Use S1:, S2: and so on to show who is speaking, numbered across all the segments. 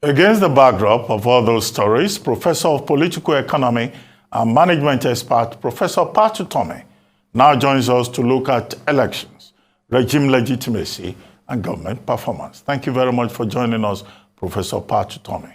S1: Against the backdrop of all those stories, Professor of Political Economy and Management expert Professor Utomi now joins us to look at elections, regime legitimacy, and government performance. Thank you very much for joining us, Professor Utomi.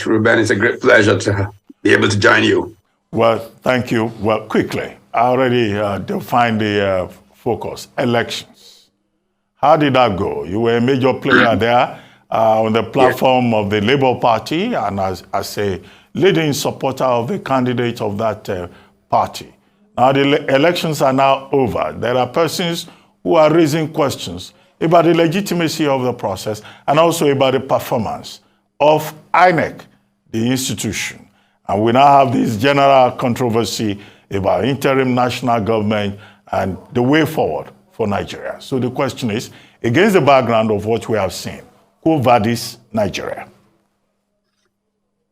S2: Ruben, it's a great pleasure to be able to join you.
S1: Well, thank you. Well, quickly, I already defined the focus, elections. How did that go? You were a major player there on the platform of the Labour Party and as a leading supporter of the candidate of that party. Now the elections are now over. There are persons who are raising questions about the legitimacy of the process and also about the performance of INEC, the institution. And we now have this general controversy about interim national government and the way forward for Nigeria. So the question is, against the background of what we have seen, who vadis Nigeria?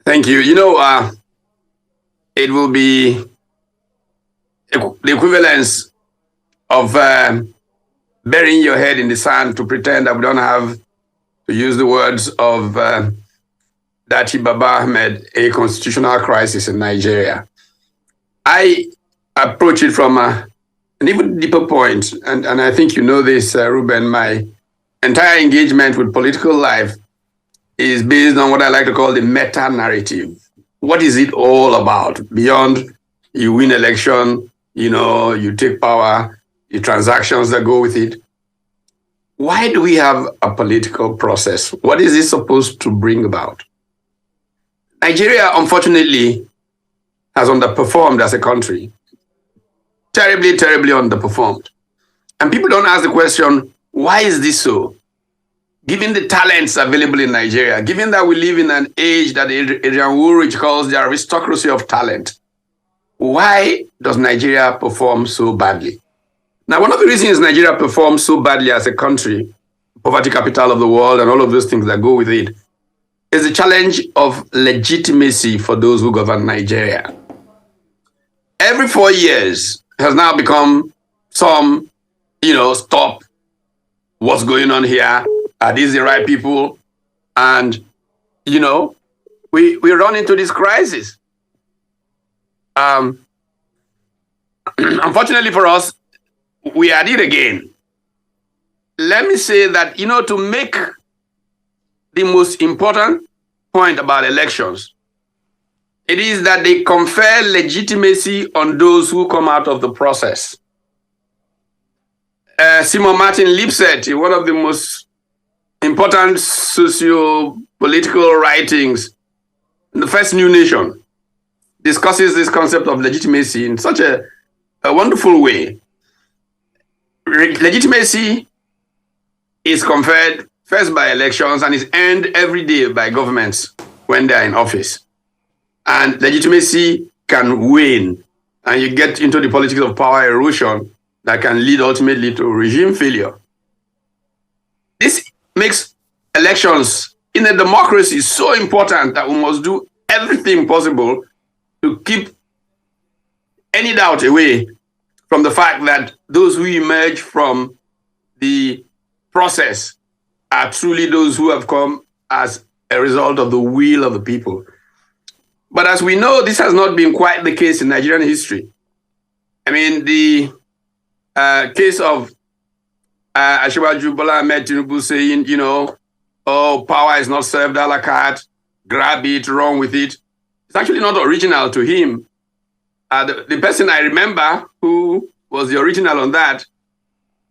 S2: Thank you. You know, it will be the equivalence of burying your head in the sand to pretend that we don't have, to use the words of Dati Baba Ahmed, a constitutional crisis in Nigeria. I approach it from an even deeper point, and I think you know this, Ruben. My entire engagement with political life is based on what I like to call the meta-narrative. What is it all about? Beyond you win election, you know, you take power, the transactions that go with it. Why do we have a political process? What is it supposed to bring about? Nigeria, unfortunately, has underperformed as a country. Terribly, terribly underperformed. And people don't ask the question, why is this so? Given the talents available in Nigeria, given that we live in an age that Adrian Woolrich calls the aristocracy of talent, why does Nigeria perform so badly? Now, one of the reasons Nigeria performs so badly as a country, poverty capital of the world and all of those things that go with it, is the challenge of legitimacy for those who govern Nigeria. Every 4 years has now become some, stop, what's going on here? Are these the right people? And, we run into this crisis. Unfortunately for us, we are at it again. Let me say that, to make the most important point about elections, it is that they confer legitimacy on those who come out of the process. Simon Martin Lipset, in one of the most important socio-political writings, The First New Nation, discusses this concept of legitimacy in such a wonderful way. Legitimacy is conferred first by elections and is earned every day by governments when they are in office. And legitimacy can wane, and you get into the politics of power erosion that can lead ultimately to regime failure. This makes elections in a democracy so important that we must do everything possible to keep any doubt away from the fact that those who emerge from the process are truly those who have come as a result of the will of the people. But as we know, this has not been quite the case in Nigerian history. I mean, the case of Asiwaju Bola Ahmed Tinubu saying, oh, power is not served a la carte, grab it, run with it. It's actually not original to him. The person I remember who was the original on that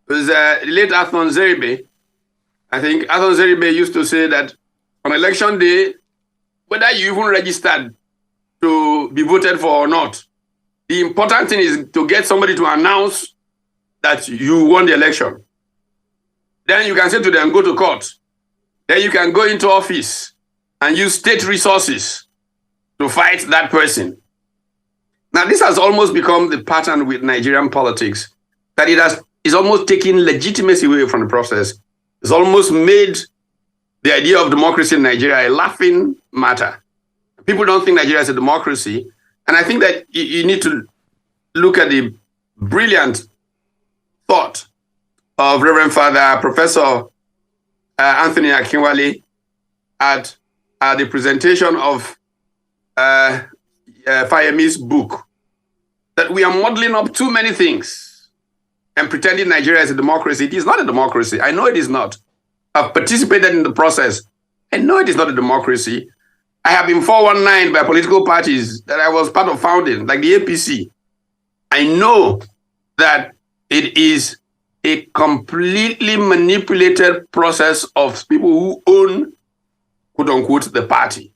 S2: was the late Athon Zeribe. I think Athon Zeribe used to say that on election day, whether you even registered to be voted for or not, the important thing is to get somebody to announce that you won the election. Then you can say to them, go to court. Then you can go into office and use state resources to fight that person. Now, this has almost become the pattern with Nigerian politics, that it's almost taking legitimacy away from the process. It's almost made the idea of democracy in Nigeria a laughing matter. People don't think Nigeria is a democracy. And I think that you need to look at the brilliant thought of Reverend Father Professor Anthony Akinwale, at the presentation of Fayemi's book that we are modeling up too many things and pretending Nigeria is a democracy. It is not a democracy. I know it is not. I've participated in the process. I know it is not a democracy. I have been 419 by political parties that I was part of founding, like the APC. I know that it is a completely manipulated process of people who own, quote unquote, the party.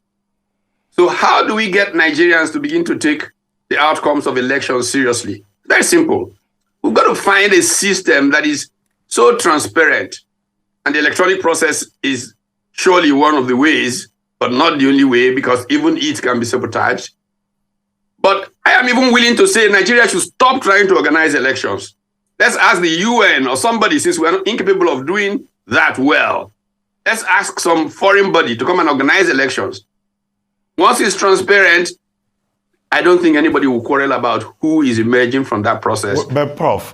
S2: So how do we get Nigerians to begin to take the outcomes of elections seriously? Very simple. We've got to find a system that is so transparent, and the electronic process is surely one of the ways, but not the only way, because even it can be sabotaged. But I am even willing to say Nigeria should stop trying to organize elections. Let's ask the UN or somebody, since we're incapable of doing that well. Let's ask some foreign body to come and organize elections. Once it's transparent, I don't think anybody will quarrel about who is emerging from that process.
S1: But Prof,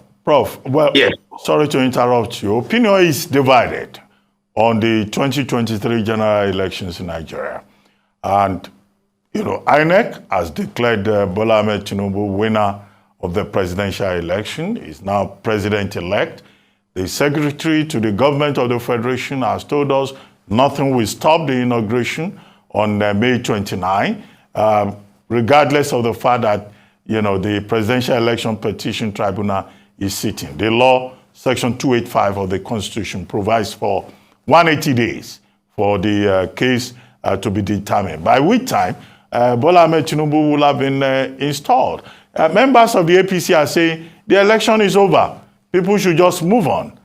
S1: well, yeah. Sorry to interrupt you. Opinion is divided on the 2023 general elections in Nigeria. And, INEC has declared Bola Ahmed Tinubu winner of the presidential election. He's now president-elect. The secretary to the government of the Federation has told us nothing will stop the inauguration on May 29, regardless of the fact that, the Presidential Election Petition Tribunal is sitting. The law, Section 285 of the Constitution, provides for 180 days for the case to be determined, by which time Bola Ahmed Tinubu will have been installed. Members of the APC are saying the election is over. People should just move on.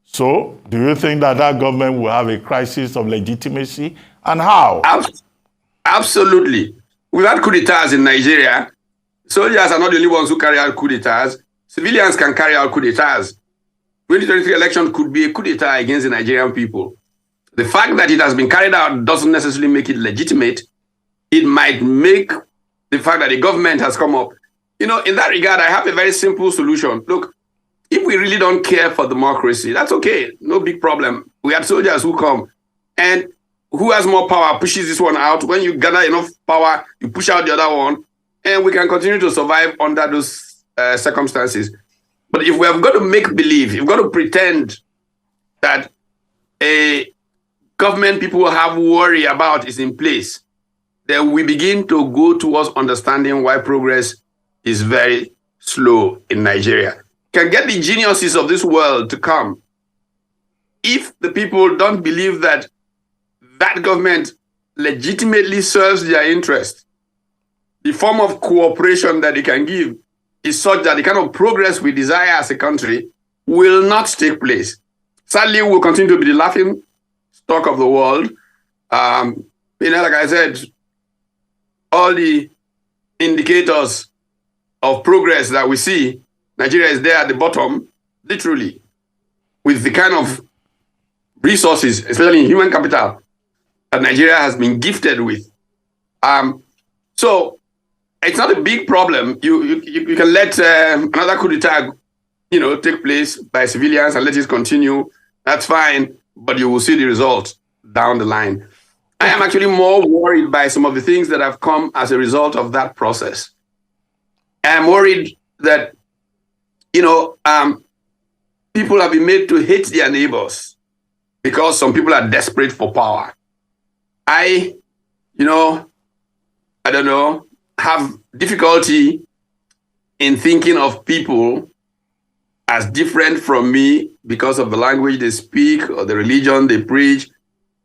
S1: So, do you think that government will have a crisis of legitimacy, and how?
S2: Absolutely. We've had coup d'etats in Nigeria. Soldiers are not the only ones who carry out coup d'etats. Civilians can carry out coup d'etats. 2023 election could be a coup d'etat against the Nigerian people. The fact that it has been carried out doesn't necessarily make it legitimate. It might make the fact that the government has come up. In that regard, I have a very simple solution. Look, if we really don't care for democracy, that's okay. No big problem. We have soldiers who come, and who has more power pushes this one out. When you gather enough power, you push out the other one, and we can continue to survive under those circumstances. But if we have got to make believe, you've got to pretend that a government people have worry about is in place, then we begin to go towards understanding why progress is very slow in Nigeria. Can get the geniuses of this world to come. If the people don't believe that government legitimately serves their interest, the form of cooperation that they can give is such that the kind of progress we desire as a country will not take place. Sadly, we'll continue to be the laughing stock of the world. Like I said, all the indicators of progress that we see, Nigeria is there at the bottom, literally, with the kind of resources, especially in human capital, that Nigeria has been gifted with. So it's not a big problem. You can let another coup d'etat, take place by civilians and let it continue. That's fine, but you will see the results down the line. I am actually more worried by some of the things that have come as a result of that process. I'm worried that, people have been made to hate their neighbors because some people are desperate for power. I don't know, have difficulty in thinking of people as different from me because of the language they speak or the religion they preach.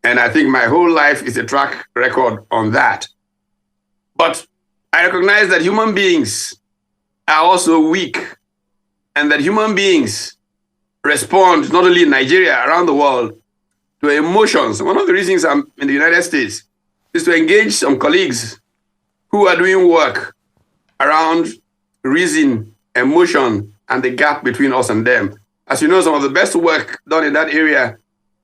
S2: And I think my whole life is a track record on that. But I recognize that human beings are also weak, and that human beings respond, not only in Nigeria, around the world, to emotions. One of the reasons I'm in the United States is to engage some colleagues who are doing work around reason, emotion, and the gap between us and them. As you know, some of the best work done in that area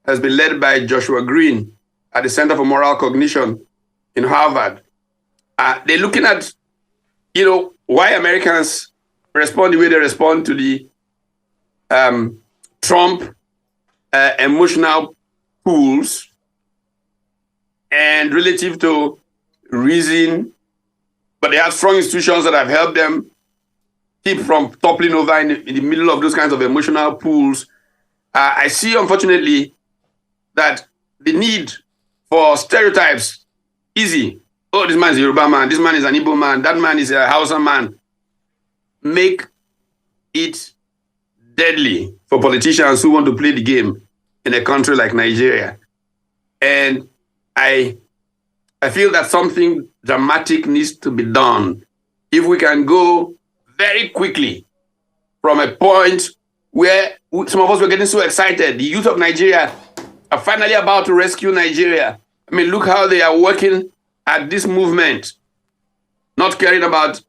S2: has been led by Joshua Green at the Center for Moral Cognition in Harvard. They're looking at, why Americans respond the way they respond to the Trump emotional pools mind relative to reason, but they have strong institutions that have helped them keep from toppling over in the middle of those kinds of emotional pools. I see, unfortunately, that the need for stereotypes, easy. Oh, this man is a Yoruba man, this man is an Igbo man, that man is a Hausa man, make it deadly for politicians who want to play the game in a country like Nigeria. And I feel that something dramatic needs to be done. If we can go very quickly from a point where some of us were getting so excited, the youth of Nigeria are finally about to rescue Nigeria. I mean, look how they are working at this movement, not caring about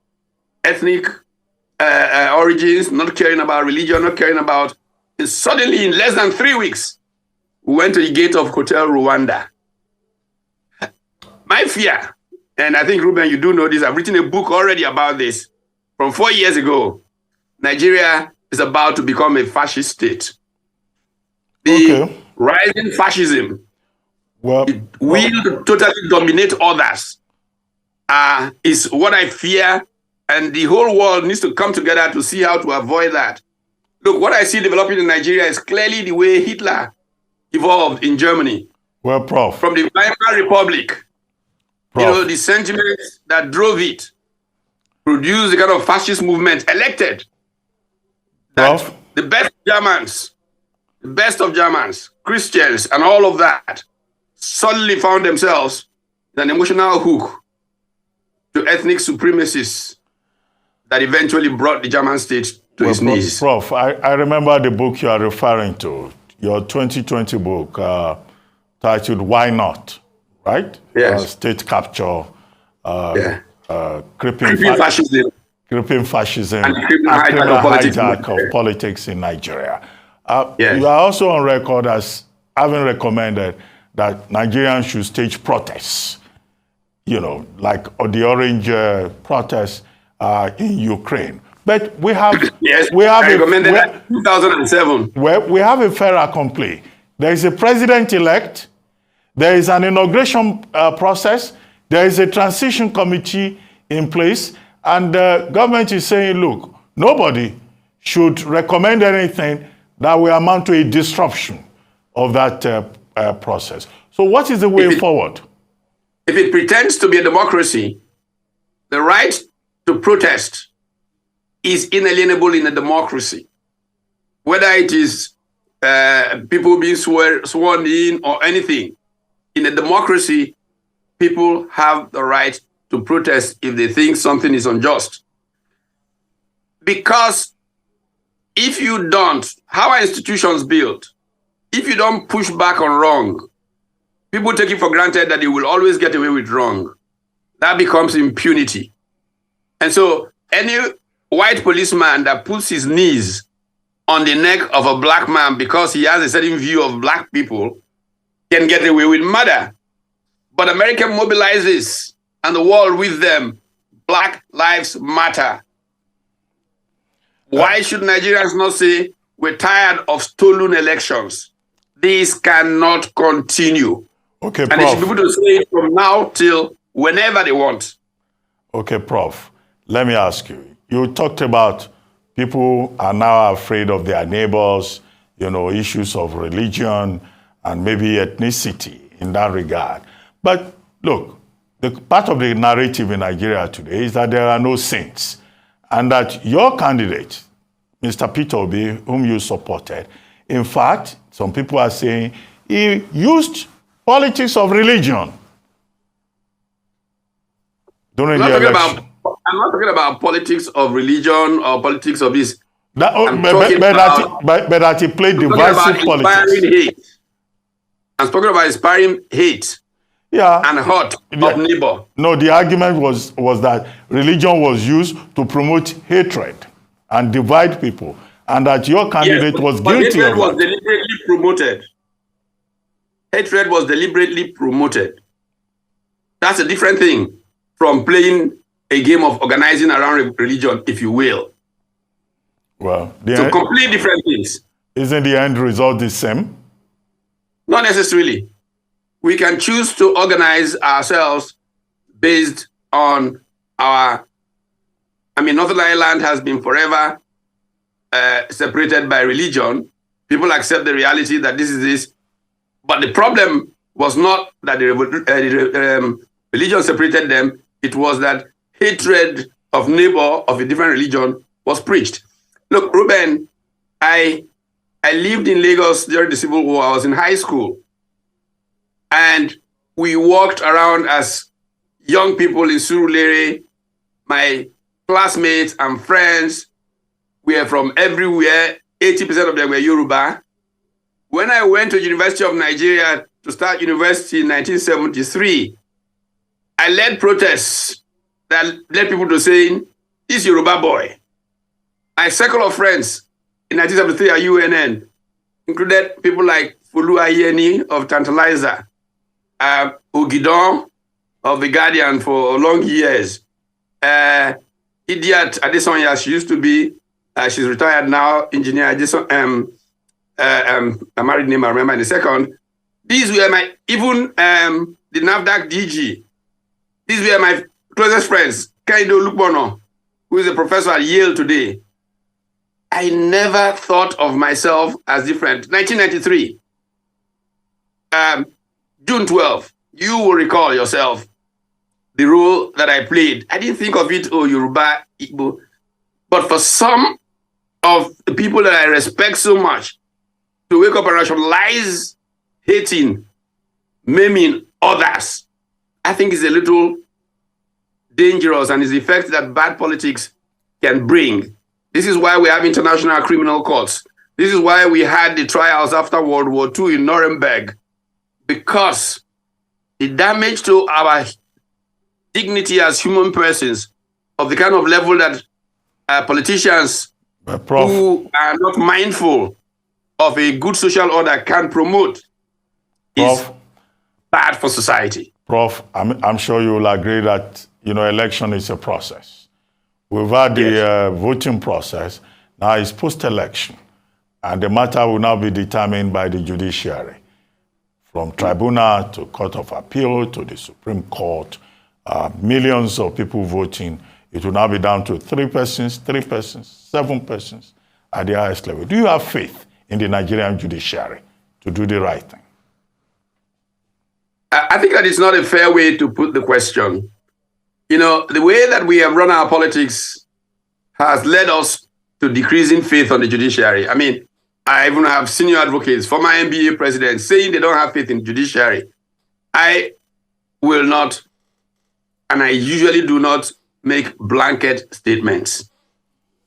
S2: ethnic origins, not caring about religion, not caring about... And suddenly, in less than 3 weeks, we went to the gate of Hotel Rwanda. My fear, and I think, Ruben, you do know this, I've written a book already about this from 4 years ago. Nigeria is about to become a fascist state. The rising fascism will totally dominate others, is what I fear, and the whole world needs to come together to see how to avoid that. Look, what I see developing in Nigeria is clearly the way Hitler evolved in Germany.
S1: Well, Prof.
S2: From the Weimar Republic,
S1: Prof.
S2: you know, the sentiments that drove it produced the kind of fascist movement elected. That
S1: Prof.
S2: the best of Germans, Christians, and all of that suddenly found themselves in an emotional hook to ethnic supremacists that eventually brought the German state to its knees.
S1: Prof, I remember the book you are referring to, your 2020 book titled Why Not, right?
S2: Yes.
S1: State capture, creeping
S2: fascism.
S1: Crippling fascism
S2: and criminal
S1: hijack of politics in Nigeria.
S2: Yes.
S1: You are also on record as having recommended that Nigerians should stage protests, you know, like the orange protests in Ukraine. But we have...
S2: I recommended that in 2007.
S1: We have a fait accompli. There is a president-elect, there is an inauguration process, there is a transition committee in place, and the government is saying, look, nobody should recommend anything that will amount to a disruption of that process. So what is the way forward?
S2: If it pretends to be a democracy, the right to protest is inalienable in a democracy. Whether it is people being sworn in or anything, in a democracy, people have the right to protest if they think something is unjust. Because if you don't, how are institutions built? If you don't push back on wrong, people take it for granted that they will always get away with wrong. That becomes impunity. And so any white policeman that puts his knees on the neck of a black man because he has a certain view of black people can get away with murder. But America mobilizes, and the world with them. Black lives matter. Why should Nigerians not say, we're tired of stolen elections? This cannot continue.
S1: Okay,
S2: and
S1: Prof.
S2: they should be able to say it from now till whenever they want.
S1: Okay, Prof. Let me ask you. You talked about people are now afraid of their neighbors, you know, issues of religion and maybe ethnicity in that regard. But look, the part of the narrative in Nigeria today is that there are no saints, and that your candidate, Mr. Peter Obi, whom you supported, in fact, some people are saying he used politics of religion during the election.
S2: I'm not talking about politics of religion or politics of this.
S1: But that he played divisive politics.
S2: I'm talking about inspiring hate and hurt of neighbor.
S1: No, the argument was that religion was used to promote hatred and divide people, and that your candidate was guilty of it.
S2: Hatred was deliberately promoted. Hatred was deliberately promoted. That's a different thing from playing a game of organizing around religion, if you will.
S1: Well,
S2: so completely different things.
S1: Isn't the end result the same?
S2: Not necessarily. we can choose to organize ourselves based on Northern Ireland has been forever separated by religion. People accept the reality that this is this. But the problem was not that the religion separated them. It was that hatred of neighbor of a different religion was preached. Look, Ruben, I lived in Lagos during the Civil War. I was in high school. And we walked around as young people in Surulere. My classmates and friends were from everywhere. 80% of them were Yoruba. When I went to University of Nigeria to start university in 1973, I led protests that led people to saying, this Yoruba boy. My circle of friends in 1973 at UNN included people like Fulu Ayeni of Tantalizer, Ogidon of The Guardian for long years, Idiot Adesonya, she used to be, she's retired now, engineer Adesonya, a married name I remember in a second. These were my, even the NAFDAC DG, these were my closest friends. Kaido Lukbono, who is a professor at Yale today. I never thought of myself as different. 1993, June 12th, you will recall yourself the role that I played. I didn't think of it, oh, Yoruba, Igbo. But for some of the people that I respect so much, to wake up and rationalize hating, maiming others, I think is a little dangerous, and is the effect that bad politics can bring. This is why we have international criminal courts. This is why we had the trials after World War II in Nuremberg, because the damage to our dignity as human persons of the kind of level that politicians who are not mindful of a good social order can promote is bad for society.
S1: Prof, I'm sure you will agree that, election is a process. We've had the voting process. Now it's post-election. And the matter will now be determined by the judiciary. From tribunal to court of appeal to the Supreme Court, millions of people voting. It will now be down to 3 persons, 7 persons at the highest level. Do you have faith in the Nigerian judiciary to do the right thing?
S2: I think that is not a fair way to put the question. The way that we have run our politics has led us to decreasing faith on the judiciary. I even have senior advocates, former NBA presidents, saying they don't have faith in the judiciary. I will not, and I usually do not, make blanket statements,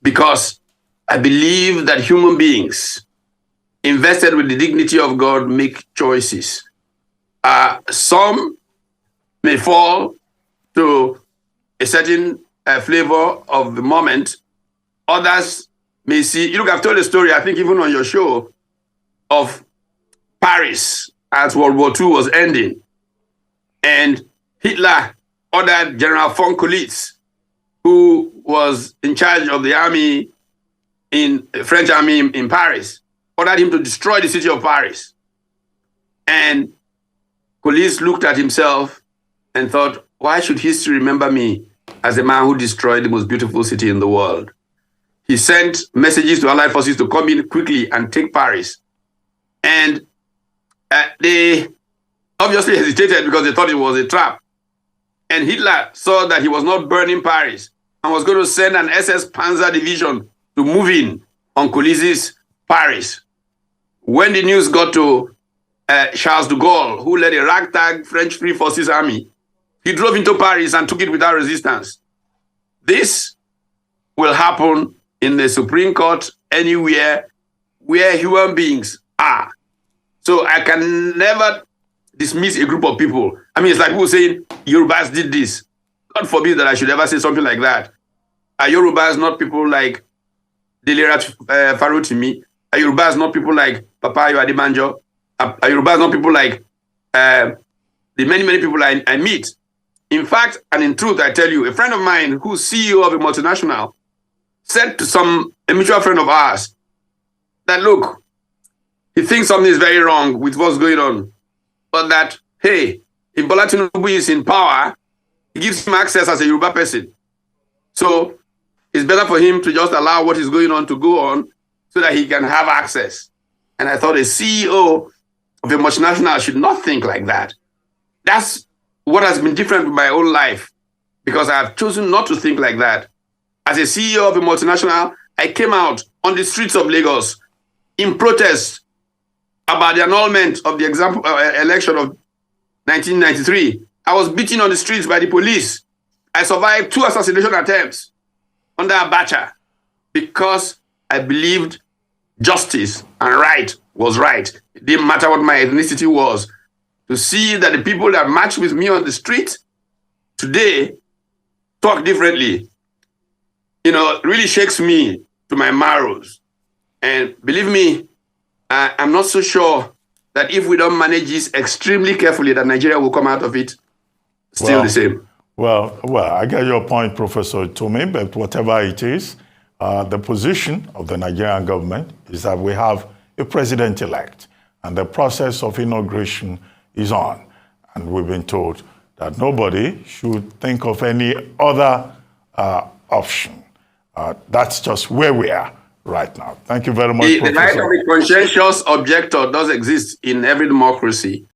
S2: because I believe that human beings invested with the dignity of God make choices. Some may fall to a certain flavor of the moment. Others may see, I've told a story, I think even on your show, of Paris as World War II was ending. And Hitler ordered General von Collitz, who was in charge of the army, French army in Paris, ordered him to destroy the city of Paris. And Collitz looked at himself and thought, why should history remember me as the man who destroyed the most beautiful city in the world? He sent messages to Allied forces to come in quickly and take Paris. And they obviously hesitated because they thought it was a trap. And Hitler saw that he was not burning Paris and was going to send an SS Panzer division to move in on Collitz's Paris. When the news got to Charles de Gaulle, who led a ragtag French Free Forces army, he drove into Paris and took it without resistance. This will happen in the Supreme Court, anywhere where human beings are. So I can never dismiss a group of people. It's like people saying, Yorubas did this. God forbid that I should ever say something like that. Are Yorubas not people like Delirat Farotimi? Are Yorubas not people like Papa Adebanjo? Are Yorubas not people like the many people I meet? In fact, and in truth, I tell you, a friend of mine who's CEO of a multinational said to a mutual friend of ours that, look, he thinks something is very wrong with what's going on, but that hey, if Bola Tinubu is in power, it gives him access as a Yoruba person. So it's better for him to just allow what is going on to go on so that he can have access. And I thought a CEO of a multinational should not think like that. That's what has been different with my own life, because I have chosen not to think like that. As a CEO of a multinational, I came out on the streets of Lagos in protest about the annulment of the election of 1993. I was beaten on the streets by the police. I survived 2 assassination attempts under Abacha because I believed justice and right was right. It didn't matter what my ethnicity was. To see that the people that marched with me on the street today talk differently, really shakes me to my marrows. And believe me, I'm not so sure that if we don't manage this extremely carefully, that Nigeria will come out of it still the same.
S1: Well, I get your point, Professor Utomi, but whatever it is, the position of the Nigerian government is that we have a president-elect, and the process of inauguration is on. And we've been told that nobody should think of any other option. That's just where we are right now. Thank you very much,
S2: The
S1: Professor.
S2: right of a conscientious objector does exist in every democracy.